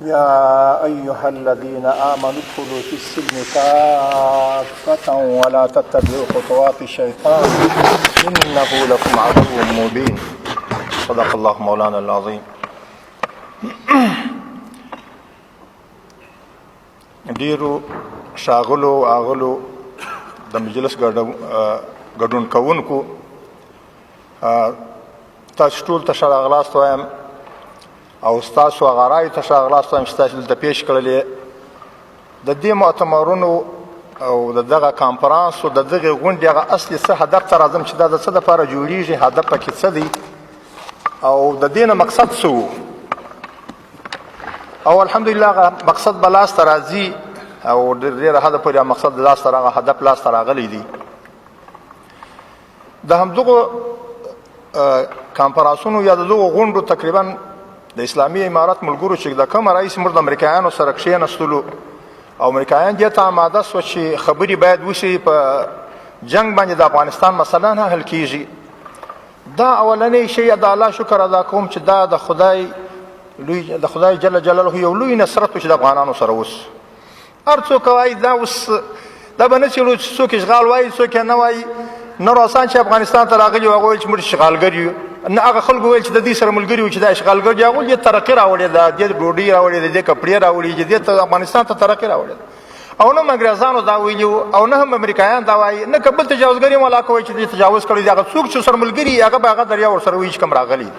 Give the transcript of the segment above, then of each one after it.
يا أيها الذين آمنوا ادخلوا في السلم كافة ولا تتبعوا خطوات الشيطان إنه لكم عدو مبين. صدق الله مولانا العظيم. ډیرو ښاغلو اغلو د مجلس ګډون کوونکو تاسو ټول ته ښه راغلاست وایم او ستاسو هغه رایو ته ښه راغلاست وایم چې تاسو دلته پیش کړلې. د دې مؤتمرونو او د دغه کانفرانس او د دغې غونډې هغه اصلي څه هدف ته راځم چې دا د څه دپاره جوړېږي، هدف پکې څه دی او د دې نه مقصد څه و. او الحمدلله هغه مقصد به لاسته راځي او ډېره حده پورې مقصد لاسته هغه هدف لاسته راغلی دی. د همدغو کانفرانسونو یا د دغو غونډو تقریبا د اسلامي امارت ملګرو چې د کومه رئیس موږ د امریکایانو سره کښېنستلو او امریکایان دې ته آماده سوه چې خبرې باید وشي په جنګ باندې د افغانستان مسله نه حل کیږي. دا اولنی شی د الله شکر ادا کوم چې دا د خدای جل جلاله یو لوی نصرت و چې د افغانانو سره اوس هر څوک وایي دا اوس دا به نه چلو چې څوک اشغال وایي څوک یې نه وایي. نور آسان چې افغانستان ته راغلي وو هغه ویل چې موږ اشغالګر یو، نه هغه خلکو ویل چې د دې سره ملګري وو چې دا اشغالګر دي، هغوی دې ترقي راوړې ده، دې ډوډۍ راوړې ده، دې کپړې راوړې چې دې ته افغانستان ته ترقي راوړې ده. او نه هم انګریزانو دا ویلي وو او نه هم امریکایان دا وایي، نه که بل تجاوزګر یې ملاکه وایي چې دې تجاوز کړی دی. هغه څوک چې سره ملګري هغه به هغه دریا ورسره وایي چې کوم راغلي.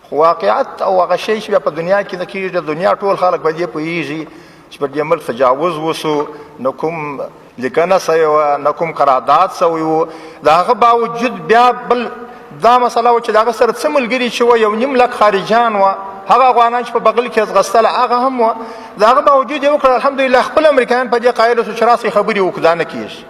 خو واقعیت او هغه شی چې په دنیا کې نه کېږي، د دنیا ټول خلک په دې پوهېږي چې په دې ملک تجاوز وسو، نه کوم لیکنه سوی وه، نه کوم قرارداد سوی و. د هغه باوجود بیا بل دا مسله وه چې د هغه سره څه ملګري چې وه، 1.5 لک خارجیان وه، هغه افغانان چې په بغل کې ځغستله هغه هم وه. د هغه باوجود یې وکړه الحمدلله خپل امریکایان په دې قایل شو چې راسئ خبرې وکړو، دا نه کېږي.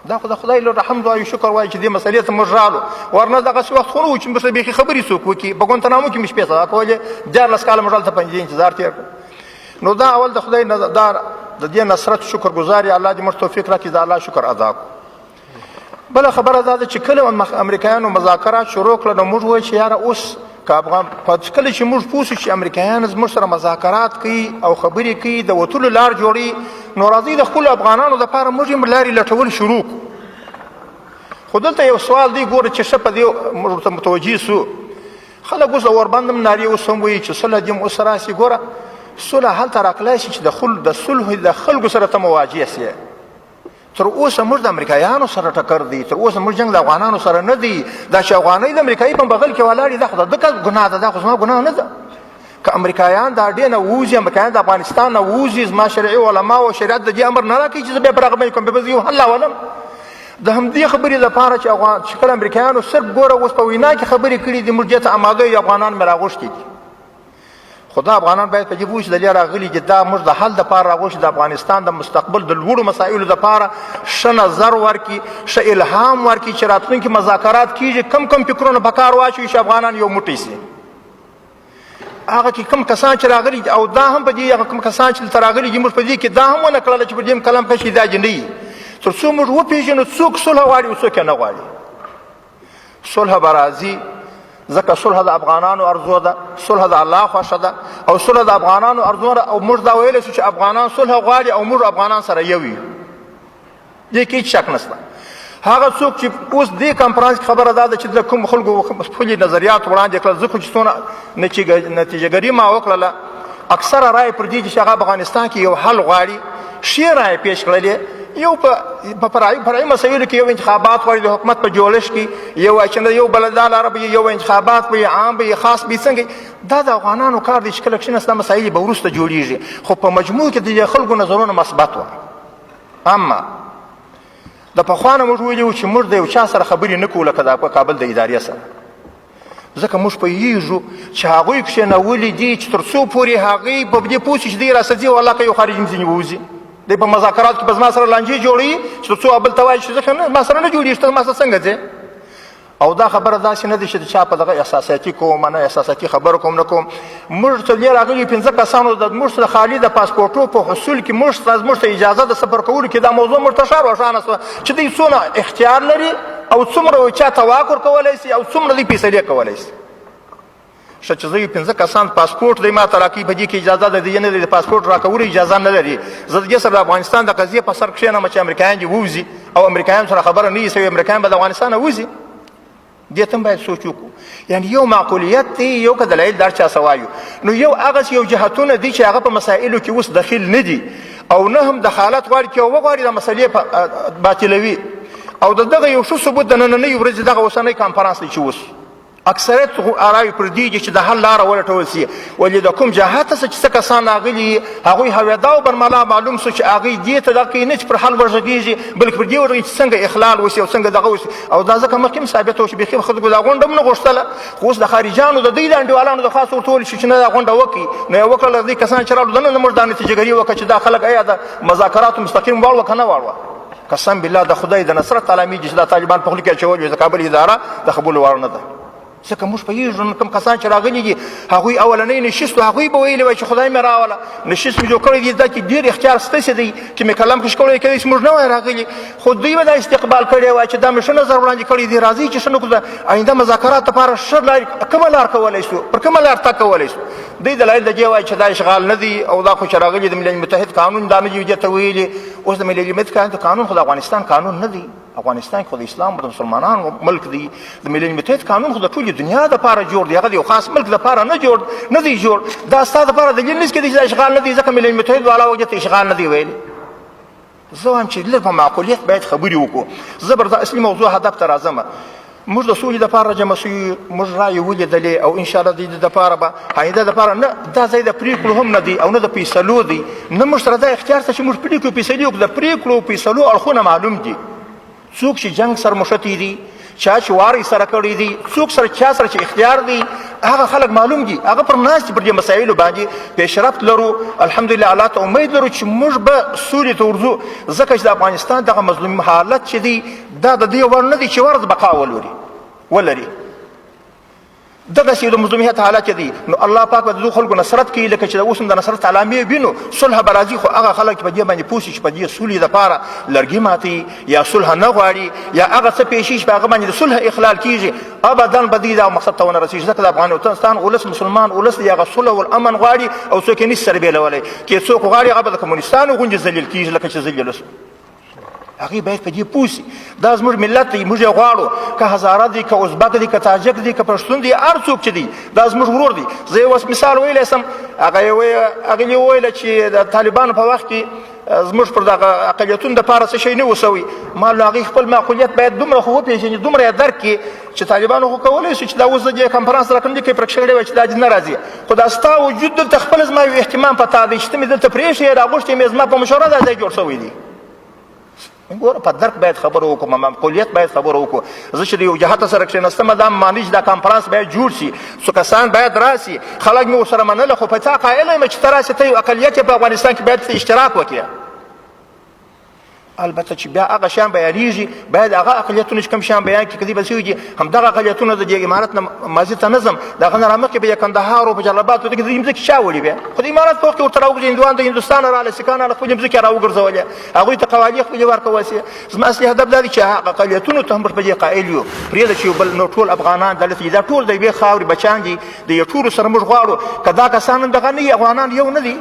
دا خو د خدای لور حمد وایو شکر وایو چې دې مسلې ته موږ رالو، ورنه دغسې وخت خو نه و چې موږ بیخي خبرې څوک وکړي. په ګوانتنامو کې مې شپې ساعت کولې، 14 کاله موږ هلته په دې انتظار تېر کړ. نو دا اول د خدای د دې نصرت شکر گزار یا الله دې موږ توفیق راکړي د الله شکر ادا کړو. بله خبره دا ده چې کله امریکایانو مذاکرات شروع کړل نو موږ وویل چې یاره اوس کله چې موږ پوه شو چې امریکایان زموږ سره مذاکرات کوي او خبرې کوي د وتلو لار جوړوي، نو راځئ د خپلو افغانانو دپاره موږ هم لارې لټول شروع کړو. خو دلته یو سوال دی، ګوره چې ښه په دې موږ ورته متوجه سو. خلک اوس د اوربند هم نارې اوس هم وایي چې صلح دې هم اوس راسي. ګوره صلح هلته راکلی شي چې د صلح د خلکو سره ته مواجه سي. تر اوسه موږ د امریکایانو سره ټکر دی، تر اوسه موږ جنګ د افغانانو سره نه دی. دا چې افغانۍ د امریکایي په بغل کې ولاړې دا خو د ده ګناه ده، دا خو زما ګناه نه ده. که امریکایان د اډې نه ووځي، امریکایان د افغانستان نه ووځي، زما شرعي علما او شریعت د دې امر نه راکوي چې زه بیا پر هغه باندې کوم بیا به زه یو حل راولم. د همدې خبرې لپاره چې کله امریکایانو صرف ګوره اوس په وینا کې خبرې کړي دي، موږ دې ته اماده یو افغانان مې راغوښتي دي. خو دا افغانان باید په دې پوه شي د دې راغلي چې دا موږ د حل دپاره راغوښتي، د افغانستان د مستقبل د لوړو مسایلو دپاره ښه نظر ورکړي، ښه الهام ورکړي چې راتلونکي مذاکرات کېږي کم فکرونه په کار واچوي چې افغانان یو موټی سي. هغه کې کم کسان چې راغلي او دا هم په دې هغه کم کسان چې دلته راغلي دي موږ په دې کې دا هم ونه کړله چې په دې هم کلم کشي دا جنۍ تر څو موږ وپېژنو څوک صلح غواړي او څوک یې نه غواړي. صلح به راځي ځکه صلح د افغانانو ارزو ده، صلح د الله خوښه ده او صلح د افغانانو ارزو ده. او موږ دا ویلی شو چې افغانان صلح غواړي او موږ افغانان سره یو یو، دې کې هېڅ شک نشته. هغه څوک چې اوس دې کنفرانس کې خبره دا ده چې د کوم خلکو خپلې نظریات وړاندې کړل، زه خو چې څونه نتیجهګري ما وکړله، اکثره رایې پر دې چې هغه افغانستان کې یو حل غواړي، ښې رایې پیش کړلې. یو په فرعي مسایلو کې یو انتخابات غواړي د حکومت په جوړښت کې، یو چې یو بلدان عرب یو انتخابات به عام به خاص به څنګه. دا د افغانانو کار دی چې کله کښېنست دا مسایل به وروسته جوړېږي. خو په مجموع کې د خلکو نظرونه مثبت وه. اما د پخوا نه موږ ویلي وو چې موږ د یو چا سره خبرې نه کوو لکه د کابل د ادارې سره، ځکه موږ پوهېږو چې هغوی کښېنولي دي چې تر څو پورې هغوی په دې پوه شي چې دی راسه ځي والله که یو خارجي ځینې ووځي، دی په مذاکرات کې به زما سره لانجې جوړوي چې تر څو بل ته وایي چې زه ما سره نه جوړېږي ته ما سره څنګه ځې. او دا خبره داسې نه ده چې د چا په دغه احساساتي کوم نه احساساتي خبره کوم نه کوم. موږ ته دې راغلي 15 کسانو د موږ سره خالي د پاسپورټو په حصول کې موږ ته اجازه د سفر کولو کې دا موضوع موږ ته ښه روښانه شوه چې دوی څونه اختیار لري او څومره چا ته واک ورکولی شي او څومره دوی فیصلې کولی شي. ښه چې زه یو 5 کسان پاسپورټ دی ما ته راکوي په دې کې اجازه ده دې نه لري د پاسپورټ راکولو اجازه نه لري زه د دې سره د افغانستان د قضیې په سر کښېنم چې امریکایان دې ووځي او امریکایانو سره خبره نه وي سوې امریکایان به د افغانستانه وځي دې ته هم باید سوچ وکړو یعنې یو معقولیت دی یو که دلایل دار چا څه وایو نو یو هغسې یو جهتونه دي چې هغه په مسایلو کې اوس دخیل نه دي او نه هم دخالت غواړي چې وغواړي د مسلې باطلوي او د دغه یو ښه ثبوت د نننۍ ورځې دغه اوسنی کانفرانس دی چې اوس اکثریت آراوي پر دې دي چې د حل لاره ولټول سي ولې د کوم جهات څخه چې څه کسان راغلي هغوی هویدا او برملا معلوم سو چې هغوی دې ته دغه کوي نه چې پر حل ورغږېږي بلکې پر دې ورغږي چې څنګه اخلال وسي او څنګه دغه وسي او دا ځکه مخکې هم ثابته وه چې بیخي خلکو دا غونډه هم نه غوښتله خو اوس د خارجیانو د دوی د انډیوالانو د خاص ورته ویل شي چې نه دا غونډه وکړي نو یې وکړله دوی کسان چې راغلو دننه موږ دا نتیجهګري وکړه چې دا خلک ایا د مذاکراتو مستقیم واړوه که نه واړوه قسم بالله د خدای د نصرت علامې چې دا طالبان په خوله کې اچولي د کابل اداره د قبولو وړ نه ده ځکه موږ پوهېږو کوم کسان چې راغلي دي هغوی اولنی نشست و هغوی به ویلي وای چې خدای مې راوله نشست مې جوړ کړی دی دا چې ډېر اختیار ستاسې دی چې مې کلام کښې کړی کېدای شي موږ نه وای راغلي خو دوی به دا استقبال کړی وای چې دا مې ښه نظر وړاندې کړی دی راځئ چې ښه نه کړو د آینده مذاکرات لپاره ښه لارې کومه لار کولی شو پر کومه لار تګ کولی شو دوی دلایل د دې وایي چې دا اشغال نه دي او دا خو چې راغلي د ملل متحد قانون دا نه دي دې ته ویلي اوس د ملل متحد قانون خو د افغانستان قانون نه دی افغانستان خو د اسلام او د مسلمانانو ملک دی د ملل متحد قانون خو د ټولې دنیا دپاره جوړ دی هغه د یو خاص ملک دپاره نه دی جوړ دا ستا دپاره دلیل نشته چې دا اشغال نه دی ځکه ملل متحد والا وجه ته اشغال نه دی ویلی زه وایم چې لږ په معقولیت باید خبرې وکړو زه بر دا اصلي موضوع هدف ته راځم موږ د سولې دپاره جمع سوي موږ رایې ولیدلې او انشاءالله د دې دپاره به آینده دپاره نه دا ځای د پرېکړو هم نه دی او نه د فیصلو دی نه موږ سره دا اختیار شته چې موږ پرېکړو فیصلې وکړو د پرېکړو فیصلو اړخونه معلوم دي څوک چې جنګ سره مشتي دي چا چې واری سره کړی دي څوک سره چا سره چې اختیار دی هغه خلک معلوم دي هغه پر ناست پر دې مسایلو باندې پیشرفت لرو الحمدلله الله ته امید لرو چې موږ به سولې ته ورځو ځکه چې د افغانستان دغه مظلوم حالت چې دی دا د دې وړ نه دی چې ورځ بقا ولري دغسې د مظلومیت حالت دی نو الله پاک به د دغو خلکو نصرت کوي لکه چې د اوس هم د نصرت علامې وینو صلح به راځي خو هغه خلک چې په دې باندې پوه شي چې په دې سولې دپاره لرګي ماتوي یا صلح نه غواړي یا هغه څه پیښ شي چې په هغه باندې د صلح اخلال کېږي ابدا به دوی دا مقصد ته ونه رسېږي ځکه د افغانستان ولس مسلمان ولس دی هغه صلح والامن غواړي او څوک یې نشي سره بېلولی که څوک غواړي هغه به د کمونستانو غوندې ذلیل کېږي لکه چې ذلیل شو هغوی باید په دې پوه سي دا زموږ ملت دی موږ یې غواړو که هزاره دی که ازبک دی که تاجک دی که پښتون دی هر څوک چې دی دا زموږ ورور دی زه یې اوس مثال ویلی سم هغه یې وویله چې د طالبانو په وخت کې زموږ پر دغه اقلیتونو دپاره څه شی نه و سوی ما له هغوی خپل معقولیت باید دومره خو وپېژني دومره یې درک کړي چې طالبانو خو کولی شو چې دا اوس د دې کنفرانس سره کوم دي کې پرک شوی وای چې دا دې نه راځي خو دا ستا وجود دلته خپل زما یو اهتمام په تا دی چې ته مې دلته پرېښې راغوښتې مې زما په مشوره دا ځای جوړ شوی دی ګوره په درک باید خبره وکړو معقولیت باید خبره وکړو زه چې د یو جهته سره کښېنستمه دا معنی چې دا کنفرانس باید جوړ شي څو کسان باید راسي خلک مې ورسره منله خو په تا قایله یم چې ته راسې ته یو اقلیت یې په افغانستان کې باید اشتراک وکړې البته چې بیا هغه شیان بیانېږي باید هغه اقلیتونه چې کوم شیان بیان کړي که دوی به سوي دي همدغه اقلیتونه د دې امارت نه ماضي ته نظم د هغه نه رامخکې به یې کندهار او په جلالاباد کې د دې مځکې چا وړي بیا خو د امارت په وخت کې ورته راوګرځي هندوان د هندوستان راغله سیکان راغله خپلې مځکې راوګرځولې هغوی ته قوالې خپلې ورکولې زما اصلي هدف دا دی چې هغه اقلیتونو ته هم په دې قایل یو پرېږده چې یو بل نو ټول افغانان دلته دا ټول د یوې خاورې بچیان دي د یو ټولو سره موږ غواړو که دا کسان هم دغه نه وي افغانان یو نه دي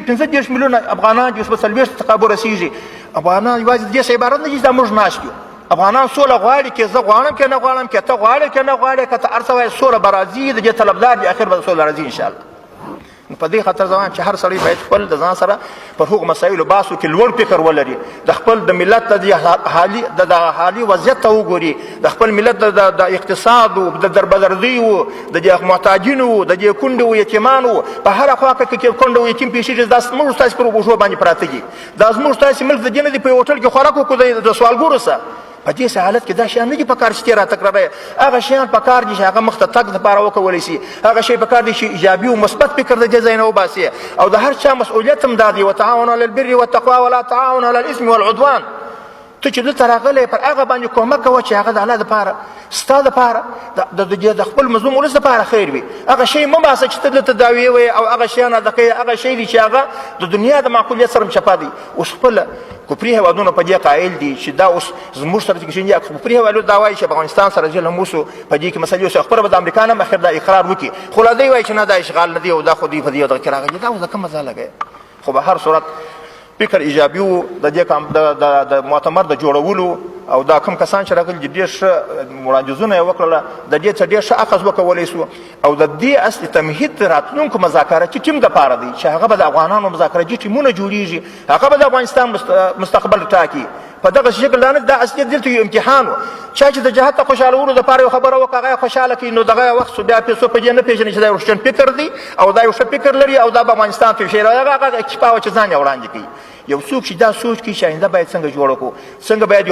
15 میلیونه افغانان دي اوس به 40 تقابل رسېږي افغانان یوازې د دې څه عبارت نه دي چې دا موږ ناست یو افغانان سوله غواړي که زه غواړم که نه غواړم که ته غواړې که نه غواړې که ته هر څه وایې سوله به راځي د دې طلبدار دي اخر به د سوله راځي انشاءالله په دې خاطر زه وایم چې هر سړی باید خپل د ځان سره پر هغو مسایلو باسو کې لوړ فکر ولري د خپل د ملت د حالي وضعیت ته وګوري د خپل ملت د اقتصاد و د دربدردۍ و د دې محتاجینو و د دې کونډو و یتیمانو په هره خوا کې کونډه و یتیم پیښېږي دا زموږ ستاسې پر اوږو باندې پراته دي دا زموږ ستاسې ملک د دې نه دی په یو هوټل کې خوراک وکړو د سوالګرو سره په دې حالت کې دا شیان نه دي په کار چې ته راتکراروې هغه شیان په کار دي چې هغه مخ ته تګ دپاره وکولی شي هغه شی په کار دی چې ایجابي او مثبت فکر د دې ځای نه وباسي او د هر چا مسؤلیت هم دا دی وتعاونوا علی البر والتقوا ولا تعاونوا علی الاثم والعدوان ته چې دلته راغلی پر هغه باندې کومک کوه چې هغه د الله دپاره ستا دپاره د خپل مظلوم ولس دپاره خیر وي. هغه شی مه باسه چې ته دلته دعوې وایې او هغه شیان ادا کوې. هغه شی دی چې هغه د دنیا د معقولیت سره مشفا دی. اوس خپله کفري هېوادونه په دې قایل دي چې دا اوس زموږ سره چې شي کفري هېوادونه دا وایي چې افغانستان سره ظلم وسو په دې کې مسلې اوس خپله به د امریکا نه اخر دا اقرار وکړي، خو لا دوی وایي چې نه دا اشغال نه دی او دا خو دوی په دې دغه کې راغلي. دا اوس د کومه ځای لګوي؟ خو به هر صورت فکر ایجابي و د دې د مؤتمر د جوړولو او دا کوم کسان چې راغلي ډېر ښه وړاندیزونه یې وکړله، د دې څخه ډېر ښه اخذ وکولی سو. او د دې اصلي تمهید راتلونکو مذاکراتي ټیم دپاره دی چې هغه به د افغانانو مذاکراتي ټیمونه جوړېږي، هغه به د افغانستان مستقبل ټاکي. په دغه شکل دا اصلي دلته یو امتحان و. چا چې د جهاد ته خوشحالولو دپاره یو خبره وکړه هغه یې خوشحاله کړي، نو دغه وخت بیا پیسو په دې نه پېژني چې دا یو روشن فکر دی او دا یو ښه فکر لري او دا به افغانستان ته شي. هغه اکتفا وه چې ځان یې وړاندې کوي. یو څوک چې دا سوچ کوي چې آینده باید څنګه جوړه کړو، څنګه باید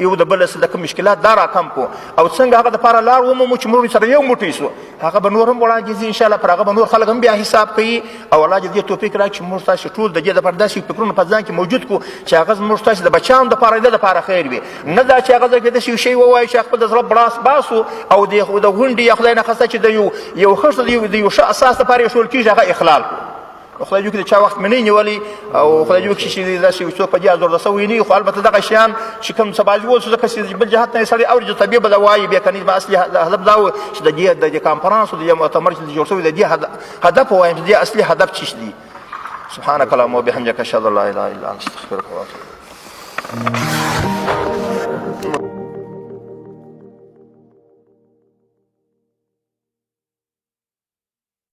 یو د بل سره د مشکلات دا راکم کړو او څنګه هغه دپاره لار ومومو چې موږ سره یو موټی سو، هغه به نور هم وړاندې ځي انشاءالله. پر هغه به نور خلک هم بیا حساب کوي او الله دې توفیق راکړي چې موږ تاسې ټول د دې دپاره داسې فکرونه په ځان کې موجود کړو چې هغه زموږ تاسې د بچیانو دپاره آینده دپاره خیر وي. نه دا چې هغه ځای کې داسې یو شی ووایي چې خپل د زړه براس باسو او د غونډې یا خدای نخواسته چې د یو ښه د یو ښه اساس دپاره ایښودل کېږي هغه اخلال کړو. خدای دې وکړي د چا وخت مې نه نیولي او خدای دې وکړي چې داسې یو څوک په دې ازور سوی نه وي. خو البته دغه شیان چې کوم سبازي اوس ځکه چې بل جهت نه یې سړی اوري چې طبیعي به دا وایي بیا کني به اصلي هدف دا و چې د دې کانفرانس او د دې مؤتمر چې جوړ شوی د دې هدف ووایم چې دې اصلي هدف څه دی. سبحانك اللهم وبحمدك اشهد ان لا اله الا انت استغفرك واتوب